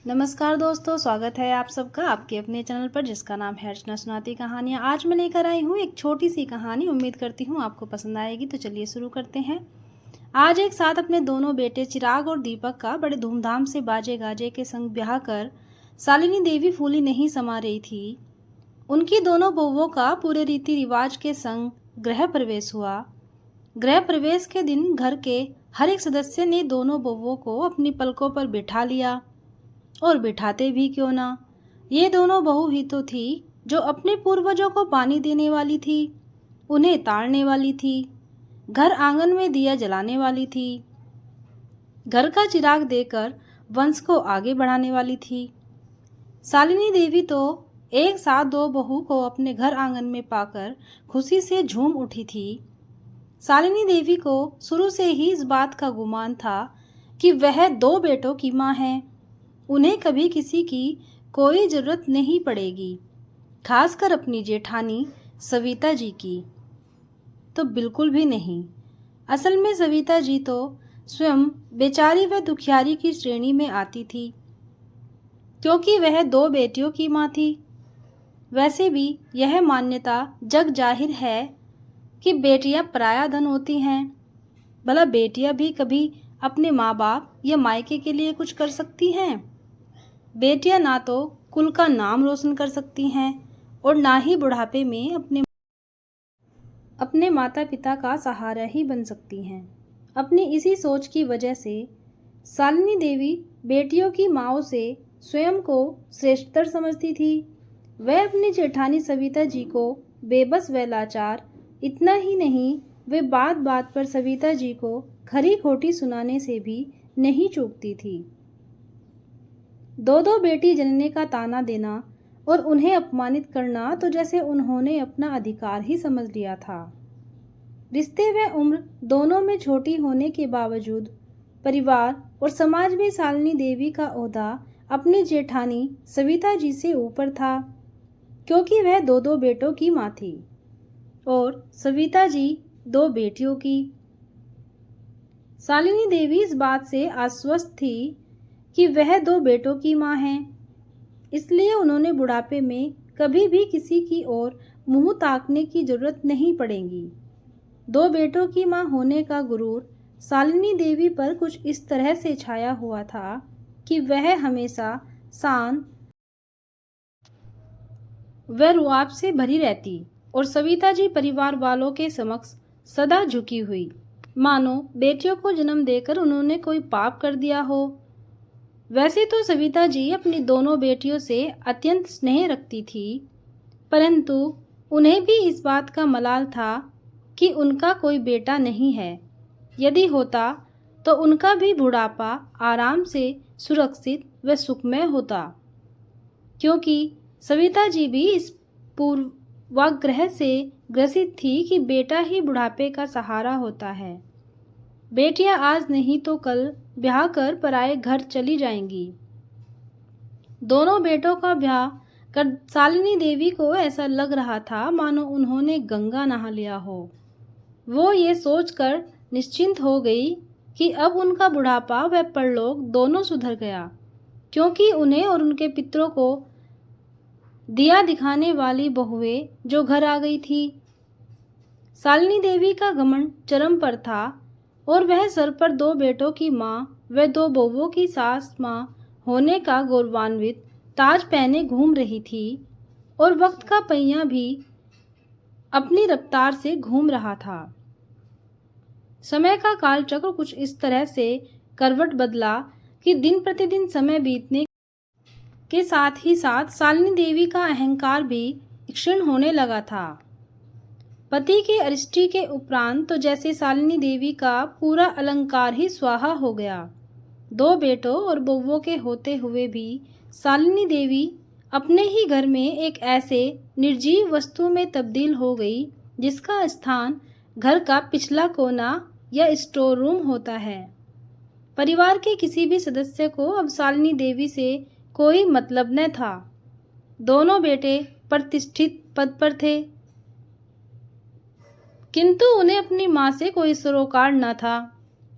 नमस्कार दोस्तों, स्वागत है आप सबका आपके अपने चैनल पर जिसका नाम है अर्चना सुनाती कहानियाँ। आज मैं लेकर आई हूँ एक छोटी सी कहानी। उम्मीद करती हूँ आपको पसंद आएगी। तो चलिए शुरू करते हैं। आज एक साथ अपने दोनों बेटे चिराग और दीपक का बड़े धूमधाम से बाजे गाजे के संग ब्याह कर शालिनी देवी फूली नहीं समा रही थी। उनकी दोनों बहुओं का पूरे रीति रिवाज के संग गृह प्रवेश हुआ। गृह प्रवेश के दिन घर के हर एक सदस्य ने दोनों बहुओं को अपनी पलकों पर बिठा लिया। और बिठाते भी क्यों ना, ये दोनों बहू ही तो थी जो अपने पूर्वजों को पानी देने वाली थी, उन्हें ताड़ने वाली थी, घर आंगन में दिया जलाने वाली थी, घर का चिराग देकर वंश को आगे बढ़ाने वाली थी। शालिनी देवी तो एक साथ दो बहू को अपने घर आंगन में पाकर खुशी से झूम उठी थी। शालिनी देवी को शुरू से ही इस बात का गुमान था कि वह दो बेटों की माँ है। उन्हें कभी किसी की कोई ज़रूरत नहीं पड़ेगी, खासकर अपनी जेठानी सविता जी की तो बिल्कुल भी नहीं। असल में सविता जी तो स्वयं बेचारी व दुखियारी की श्रेणी में आती थी, क्योंकि वह दो बेटियों की माँ थी। वैसे भी यह मान्यता जग जाहिर है कि बेटियां पराया धन होती हैं। भला बेटियां भी कभी अपने माँ बाप या मायके के लिए कुछ कर सकती हैं? बेटियां ना तो कुल का नाम रोशन कर सकती हैं और ना ही बुढ़ापे में अपने माता पिता का सहारा ही बन सकती हैं। अपनी इसी सोच की वजह से शालिनी देवी बेटियों की माँओं से स्वयं को श्रेष्ठतर समझती थी। वह अपनी जेठानी सविता जी को बेबस व लाचार इतना ही नहीं, वे बात बात पर सविता जी को खरी खोटी सुनाने से भी नहीं चूकती थी। दो दो बेटी जनने का ताना देना और उन्हें अपमानित करना तो जैसे उन्होंने अपना अधिकार ही समझ लिया था। रिश्ते व उम्र दोनों में छोटी होने के बावजूद परिवार और समाज में शालिनी देवी का ओहदा अपनी जेठानी सविता जी से ऊपर था, क्योंकि वह दो दो बेटों की माँ थी और सविता जी दो बेटियों की। शालिनी देवी इस बात से आश्वस्त थी कि वह दो बेटों की माँ हैं, इसलिए उन्होंने बुढ़ापे में कभी भी किसी की ओर मुंह ताकने की जरूरत नहीं पड़ेगी। दो बेटों की माँ होने का गुरूर शालिनी देवी पर कुछ इस तरह से छाया हुआ था कि वह हमेशा शान व रुआब से भरी रहती और सविता जी परिवार वालों के समक्ष सदा झुकी हुई, मानो बेटियों को जन्म देकर उन्होंने कोई पाप कर दिया हो। वैसे तो सविता जी अपनी दोनों बेटियों से अत्यंत स्नेह रखती थी, परंतु उन्हें भी इस बात का मलाल था कि उनका कोई बेटा नहीं है। यदि होता तो उनका भी बुढ़ापा आराम से सुरक्षित व सुखमय होता, क्योंकि सविता जी भी इस पूर्वाग्रह से ग्रसित थी कि बेटा ही बुढ़ापे का सहारा होता है। बेटियां आज नहीं तो कल ब्याह कर पराए घर चली जाएंगी। दोनों बेटों का ब्याह कर शालिनी देवी को ऐसा लग रहा था मानो उन्होंने गंगा नहा लिया हो। वो ये सोचकर निश्चिंत हो गई कि अब उनका बुढ़ापा व परलोक दोनों सुधर गया, क्योंकि उन्हें और उनके पितरों को दिया दिखाने वाली बहुएं जो घर आ गई थी। शालिनी देवी का घमंड चरम पर था और वह सर पर दो बेटों की माँ व दो बहुओं की सास माँ होने का गौरवान्वित ताज पहने घूम रही थी और वक्त का पहिया भी अपनी रफ्तार से घूम रहा था। समय का काल चक्र कुछ इस तरह से करवट बदला कि दिन प्रतिदिन समय बीतने के साथ ही साथ शालिनी देवी का अहंकार भी क्षीण होने लगा था। पति की अरिष्टि के उपरांत तो जैसे शालिनी देवी का पूरा अलंकार ही स्वाहा हो गया। दो बेटों और बहुओं के होते हुए भी शालिनी देवी अपने ही घर में एक ऐसे निर्जीव वस्तु में तब्दील हो गई जिसका स्थान घर का पिछला कोना या स्टोर रूम होता है। परिवार के किसी भी सदस्य को अब शालिनी देवी से कोई मतलब न था। दोनों बेटे प्रतिष्ठित पद पर थे, किंतु उन्हें अपनी माँ से कोई सरोकार न था।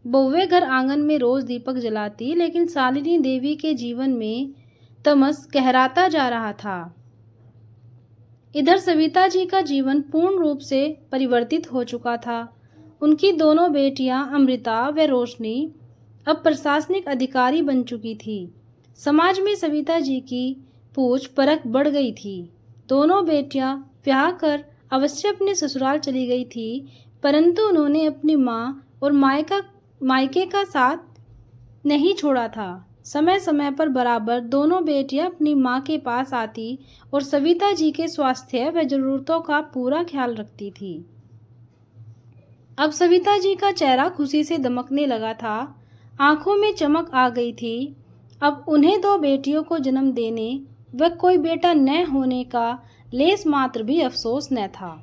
बहुएं घर आंगन में रोज दीपक जलाती, लेकिन शालिनी देवी के जीवन में तमस गहराता जा रहा था। इधर सविता जी का जीवन पूर्ण रूप से परिवर्तित हो चुका था। उनकी दोनों बेटियां अमृता व रोशनी अब प्रशासनिक अधिकारी बन चुकी थी। समाज में सविता जी की पूछ परख बढ़ गई थी। दोनों बेटियां ब्याह कर अवश्य अपने ससुराल चली गई थी, परंतु उन्होंने अपनी माँ और मायके का साथ नहीं छोड़ा था। समय समय पर बराबर दोनों बेटियां अपनी मां के पास आती और सविता जी के स्वास्थ्य व जरूरतों का पूरा ख्याल रखती थी। अब सविता जी का चेहरा खुशी से दमकने लगा था, आंखों में चमक आ गई थी। अब उन्हें दो बेटियों को जन्म देने व कोई बेटा न होने का लेस मात्र भी अफसोस न था।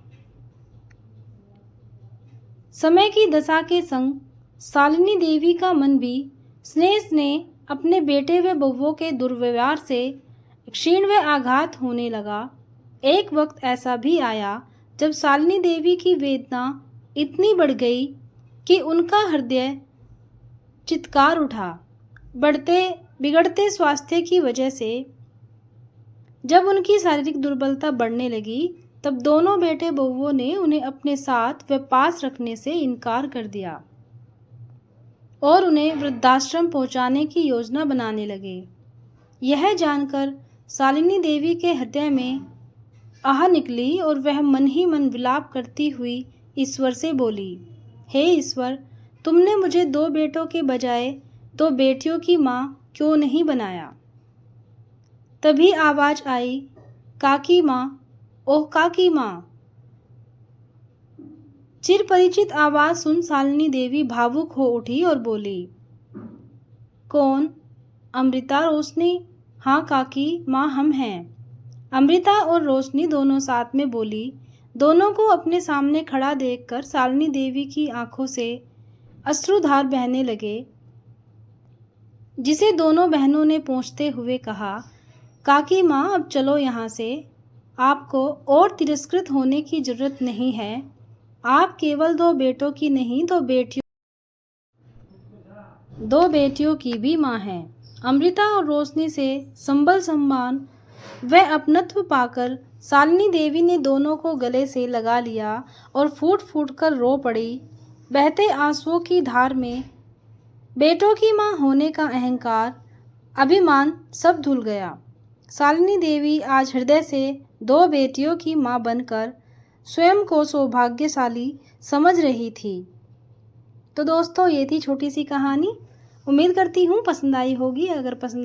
समय की दशा के संग शालिनी देवी का मन भी स्नेह अपने बेटे व बहुओं के दुर्व्यवहार से क्षीण व आघात होने लगा। एक वक्त ऐसा भी आया जब शालिनी देवी की वेदना इतनी बढ़ गई कि उनका हृदय चित्कार उठा। बिगड़ते स्वास्थ्य की वजह से जब उनकी शारीरिक दुर्बलता बढ़ने लगी, तब दोनों बेटे बहुओं ने उन्हें अपने साथ व पास रखने से इनकार कर दिया और उन्हें वृद्धाश्रम पहुंचाने की योजना बनाने लगे। यह जानकर शालिनी देवी के हृदय में आह निकली और वह मन ही मन विलाप करती हुई ईश्वर से बोली, हे ईश्वर, तुमने मुझे दो बेटों के बजाय दो बेटियों की माँ क्यों नहीं बनाया। तभी आवाज आई, काकी माँ, ओह काकी माँ। चिर परिचित आवाज सुन शालिनी देवी भावुक हो उठी और बोली, कौन? अमृता, रोशनी? हाँ काकी माँ, हम हैं। अमृता और रोशनी दोनों साथ में बोली। दोनों को अपने सामने खड़ा देखकर शालिनी देवी की आंखों से अश्रुधार बहने लगे, जिसे दोनों बहनों ने पोंछते हुए कहा, काकी माँ, अब चलो यहाँ से। आपको और तिरस्कृत होने की जरूरत नहीं है। आप केवल दो बेटों की नहीं, दो बेटियों की भी माँ हैं। अमृता और रोशनी से संबल सम्मान व अपनत्व पाकर शालिनी देवी ने दोनों को गले से लगा लिया और फूट फूट कर रो पड़ी। बहते आंसुओं की धार में बेटों की माँ होने का अहंकार, अभिमान सब धुल गया। शालिनी देवी आज हृदय से दो बेटियों की माँ बनकर स्वयं को सौभाग्यशाली समझ रही थी। तो दोस्तों, ये थी छोटी सी कहानी। उम्मीद करती हूँ पसंद आई होगी। अगर पसंद